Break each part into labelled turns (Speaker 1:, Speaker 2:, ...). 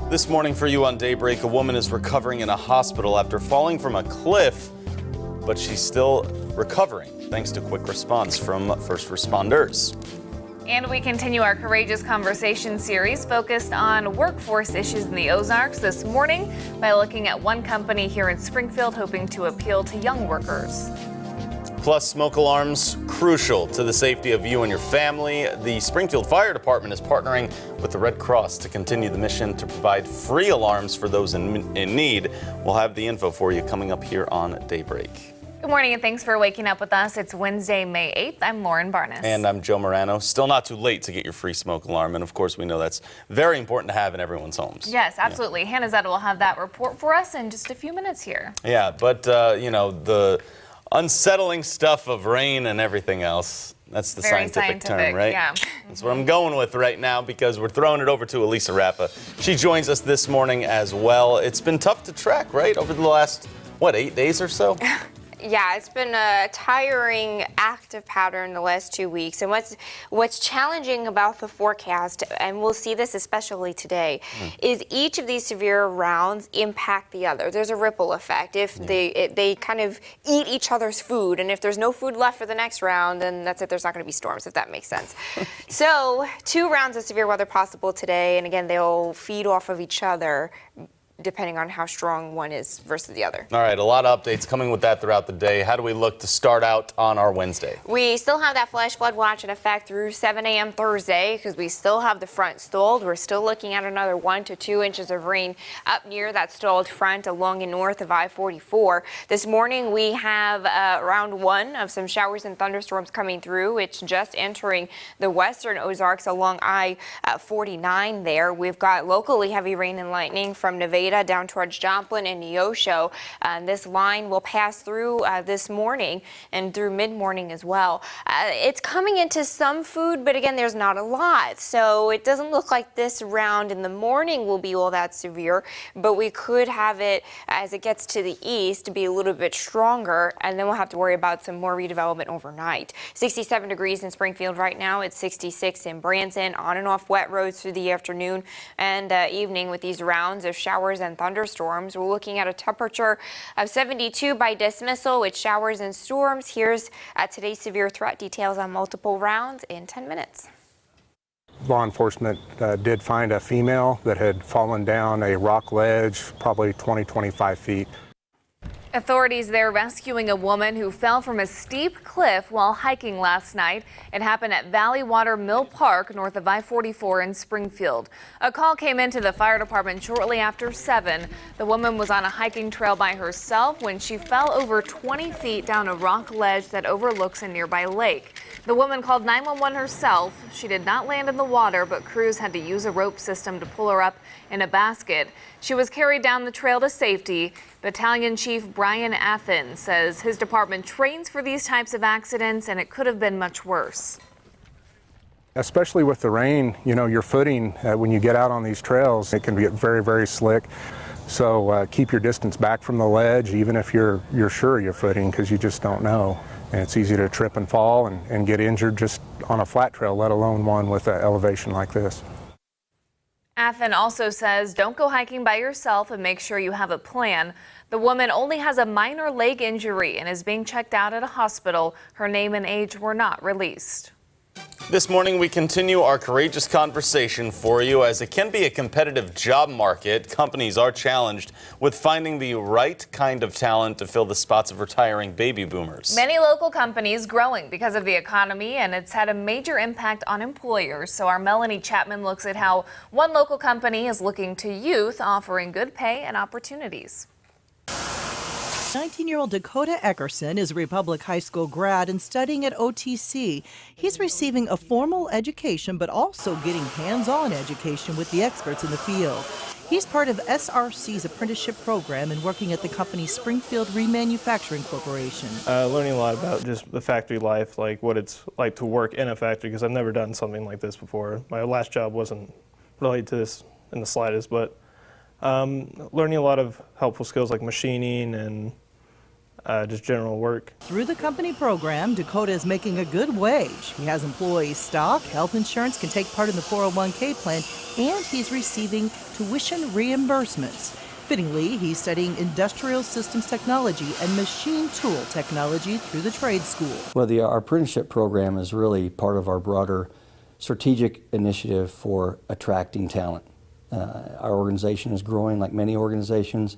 Speaker 1: This morning for you on Daybreak, a woman is recovering in a hospital after falling from a cliff, but she's still recovering thanks to quick response from first responders.
Speaker 2: And we continue our Courageous Conversation series focused on workforce issues in the Ozarks this morning by looking at one company here in Springfield hoping to appeal to young workers.
Speaker 1: Plus, smoke alarms, crucial to the safety of you and your family. The Springfield Fire Department is partnering with the Red Cross to continue the mission to provide free alarms for those in need. We'll have the info for you coming up here on Daybreak.
Speaker 2: Good morning and thanks for waking up with us. It's Wednesday, May 8th. I'm Lauren Barnes.
Speaker 1: And I'm Joe Morano. Still not too late to get your free smoke alarm. And of course, we know that's very important to have in everyone's homes.
Speaker 2: Yes, absolutely. Yeah. Hannah Zetta will have that report for us in just a few minutes here.
Speaker 1: Yeah, but, you know, the unsettling stuff of rain and everything else. That's the scientific term, right?
Speaker 2: Yeah.
Speaker 1: That's what I'm going with right now because we're throwing it over to Elisa Rappa. She joins us this morning as well. It's been tough to track, right? Over the last, what, 8 days or so?
Speaker 3: Yeah, it's been a tiring, active pattern the last 2 weeks. And what's challenging about the forecast, and we'll see this especially today, is each of these severe rounds impact the other. There's a ripple effect. If they kind of eat each other's food, and if there's no food left for the next round, then that's it. There's not going to be storms, if that makes sense. So 2 rounds of severe weather possible today, and again, they'll feed off of each other, depending on how strong one is versus the other.
Speaker 1: All right, a lot of updates coming with that throughout the day. How do we look to start out on our Wednesday?
Speaker 3: We still have that flash flood watch in effect through 7 a.m. Thursday because we still have the front stalled. We're still looking at another 1 to 2 inches of rain up near that stalled front along and north of I-44. This morning we have round 1 of some showers and thunderstorms coming through. It's just entering the western Ozarks along I-49 there. We've got locally heavy rain and lightning from Nevada down towards Joplin and Neosho. This line will pass through this morning and through mid-morning as well. It's coming into some food, but again, there's not a lot. So it doesn't look like this round in the morning will be all that severe, but we could have it as it gets to the east be a little bit stronger, and then we'll have to worry about some more redevelopment overnight. 67 degrees in Springfield right now. It's 66 in Branson. On and off wet roads through the afternoon and evening with these rounds of showers and thunderstorms. We're looking at a temperature of 72 by dismissal with showers and storms. Here's today's severe threat details on multiple rounds in 10 minutes.
Speaker 4: Law enforcement did find a female that had fallen down a rock ledge, probably 20-25 feet.
Speaker 2: Authorities there rescuing a woman who fell from a steep cliff while hiking last night. It happened at Valley Water Mill Park north of I-44 in Springfield. A call came into the fire department shortly after 7. The woman was on a hiking trail by herself when she fell over 20 feet down a rock ledge that overlooks a nearby lake. The woman called 911 herself. She did not land in the water, but crews had to use a rope system to pull her up in a basket. She was carried down the trail to safety. Battalion Chief Brian Athens says his department trains for these types of accidents, and it could have been much worse.
Speaker 4: Especially with the rain, you know, your footing, when you get out on these trails, it can get very, very slick. So keep your distance back from the ledge, even if you're sure of your footing, because you just don't know. And it's easy to trip and fall and get injured just on a flat trail, let alone one with an elevation like this.
Speaker 2: Athen also says don't go hiking by yourself and make sure you have a plan. The woman only has a minor leg injury and is being checked out at a hospital. Her name and age were not released.
Speaker 1: This morning, we continue our courageous conversation for you. As it can be a competitive job market, companies are challenged with finding the right kind of talent to fill the spots of retiring baby boomers.
Speaker 2: Many local companies growing because of the economy, and it's had a major impact on employers. So our Melanie Chapman looks at how one local company is looking to youth, offering good pay and opportunities.
Speaker 5: 19-year-old Dakota Eckerson is a Republic High School grad and studying at OTC. He's receiving a formal education, but also getting hands-on education with the experts in the field. He's part of SRC's apprenticeship program and working at the company's Springfield Remanufacturing Corporation.
Speaker 6: Learning a lot about just the factory life, like what it's like to work in a factory, because I've never done something like this before. My last job wasn't related to this in the slightest, but learning a lot of helpful skills like machining and just general work.
Speaker 5: Through the company program, Dakota is making a good wage. He has employee stock, health insurance, can take part in the 401k plan, and he's receiving tuition reimbursements. Fittingly, he's studying industrial systems technology and machine tool technology through the trade school.
Speaker 7: Well, our apprenticeship program is really part of our broader strategic initiative for attracting talent. Our organization is growing like many organizations,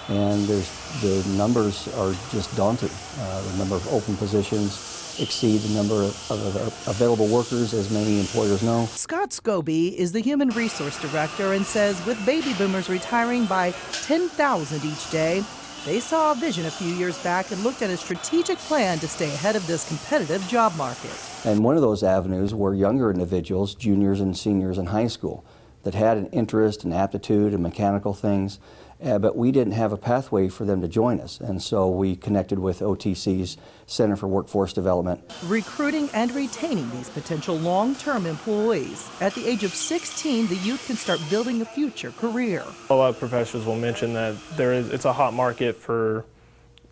Speaker 7: and the numbers are just daunting. The number of open positions exceed the number of available workers, as many employers know.
Speaker 5: Scott Scobie is the human resource director and says with baby boomers retiring by 10,000 each day, they saw a vision a few years back and looked at a strategic plan to stay ahead of this competitive job market.
Speaker 7: And one of those avenues were younger individuals, juniors and seniors in high school, that had an interest and aptitude in mechanical things, but we didn't have a pathway for them to join us. And so we connected with OTC's Center for Workforce Development.
Speaker 5: Recruiting and retaining these potential long-term employees. At the age of 16, the youth can start building a future career.
Speaker 6: A lot of professors will mention that it's a hot market for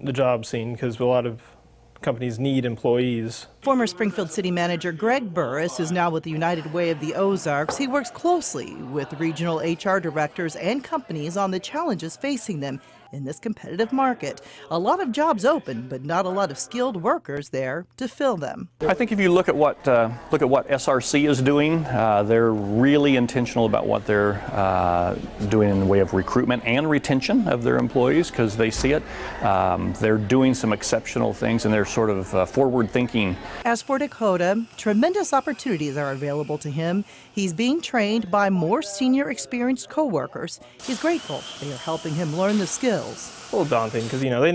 Speaker 6: the job scene because a lot of companies need employees.
Speaker 5: Former Springfield City Manager Greg Burris is now with the United Way of the Ozarks. He works closely with regional HR directors and companies on the challenges facing them in this competitive market. A lot of jobs open, but not a lot of skilled workers there to fill them.
Speaker 8: I think if you look at what SRC is doing, they're really intentional about what they're doing in the way of recruitment and retention of their employees, because they see it. They're doing some exceptional things, and they're sort of forward-thinking.
Speaker 5: As for Dakota, tremendous opportunities are available to him. He's being trained by more senior experienced co-workers. He's grateful they are helping him learn the skills.
Speaker 6: A little daunting because they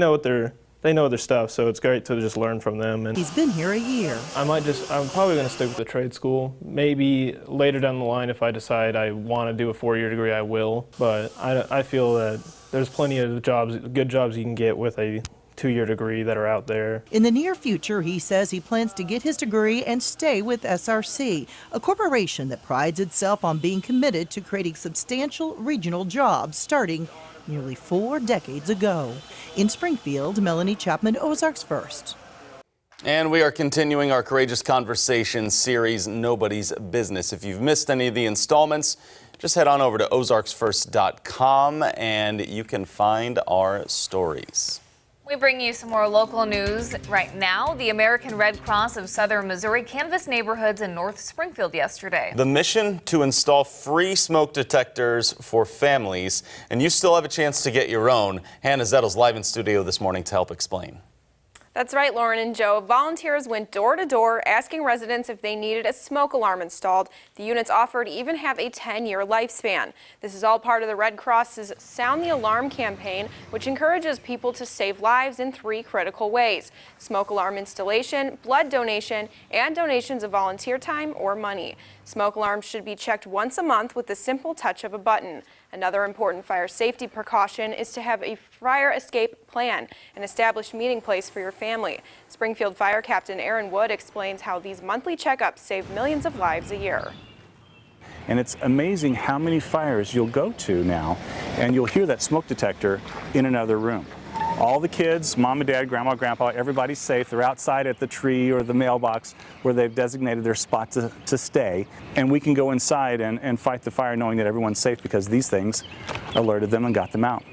Speaker 6: know their stuff, so it's great to just learn from them. And
Speaker 5: he's been here a year.
Speaker 6: I'm probably going to stick with the trade school. Maybe later down the line, if I decide I want to do a 4-year degree, I will. But I feel that there's plenty of good jobs you can get with a 2-year degree that are out there.
Speaker 5: In the near future, he says he plans to get his degree and stay with SRC, a corporation that prides itself on being committed to creating substantial regional jobs starting nearly 4 decades ago. In Springfield, Melanie Chapman, Ozarks First.
Speaker 1: And we are continuing our Courageous Conversations series, Nobody's Business. If you've missed any of the installments, just head on over to ozarksfirst.com and you can find our stories.
Speaker 2: We bring you some more local news right now. The American Red Cross of Southern Missouri canvassed neighborhoods in North Springfield yesterday.
Speaker 1: The mission to install free smoke detectors for families, and you still have a chance to get your own. Hannah Zettle's live in studio this morning to help explain.
Speaker 9: That's right, Lauren and Joe. Volunteers went door to door asking residents if they needed a smoke alarm installed. The units offered even have a 10-year lifespan. This is all part of the Red Cross's Sound the Alarm campaign, which encourages people to save lives in 3 critical ways: smoke alarm installation, blood donation, and donations of volunteer time or money. Smoke alarms should be checked once a month with the simple touch of a button. Another important fire safety precaution is to have a fire escape plan, an established meeting place for your family. Springfield Fire Captain Aaron Wood explains how these monthly checkups save millions of lives a year.
Speaker 10: And it's amazing how many fires you'll go to now, and you'll hear that smoke detector in another room. All the kids, mom and dad, grandma, grandpa, everybody's safe. They're outside at the tree or the mailbox where they've designated their spot to stay. And we can go inside and fight the fire knowing that everyone's safe because these things alerted them and got them out.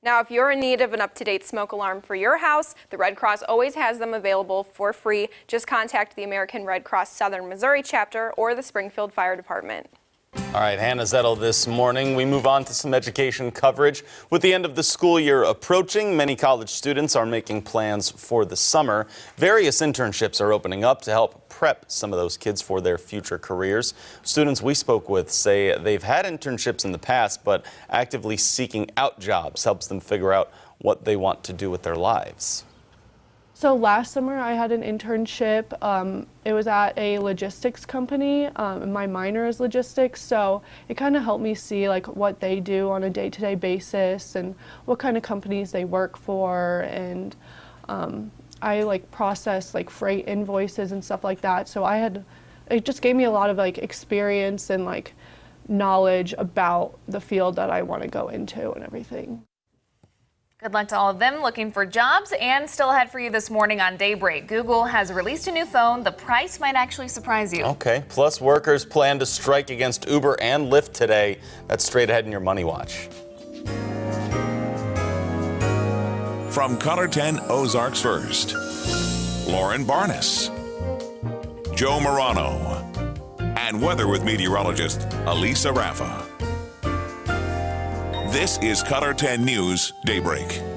Speaker 9: Now, if you're in need of an up-to-date smoke alarm for your house, the Red Cross always has them available for free. Just contact the American Red Cross Southern Missouri chapter or the Springfield Fire Department.
Speaker 1: All right, Hannah Zettel this morning. We move on to some education coverage. With the end of the school year approaching, many college students are making plans for the summer. Various internships are opening up to help prep some of those kids for their future careers. Students we spoke with say they've had internships in the past, but actively seeking out jobs helps them figure out what they want to do with their lives.
Speaker 11: So last summer I had an internship. It was at a logistics company. My minor is logistics, so it kind of helped me see like what they do on a day-to-day basis and what kind of companies they work for. And I like process like freight invoices and stuff like that. So it just gave me a lot of like experience and like knowledge about the field that I want to go into and everything.
Speaker 2: Good luck to all of them looking for jobs. And still ahead for you this morning on Daybreak, Google has released a new phone. The price might actually surprise you.
Speaker 1: Okay. Plus, workers plan to strike against Uber and Lyft today. That's straight ahead in your Money Watch.
Speaker 12: From Color 10 Ozarks First, Lauren Barnes, Joe Morano, and weather with meteorologist Elisa Raffa. This is Color 10 News Daybreak.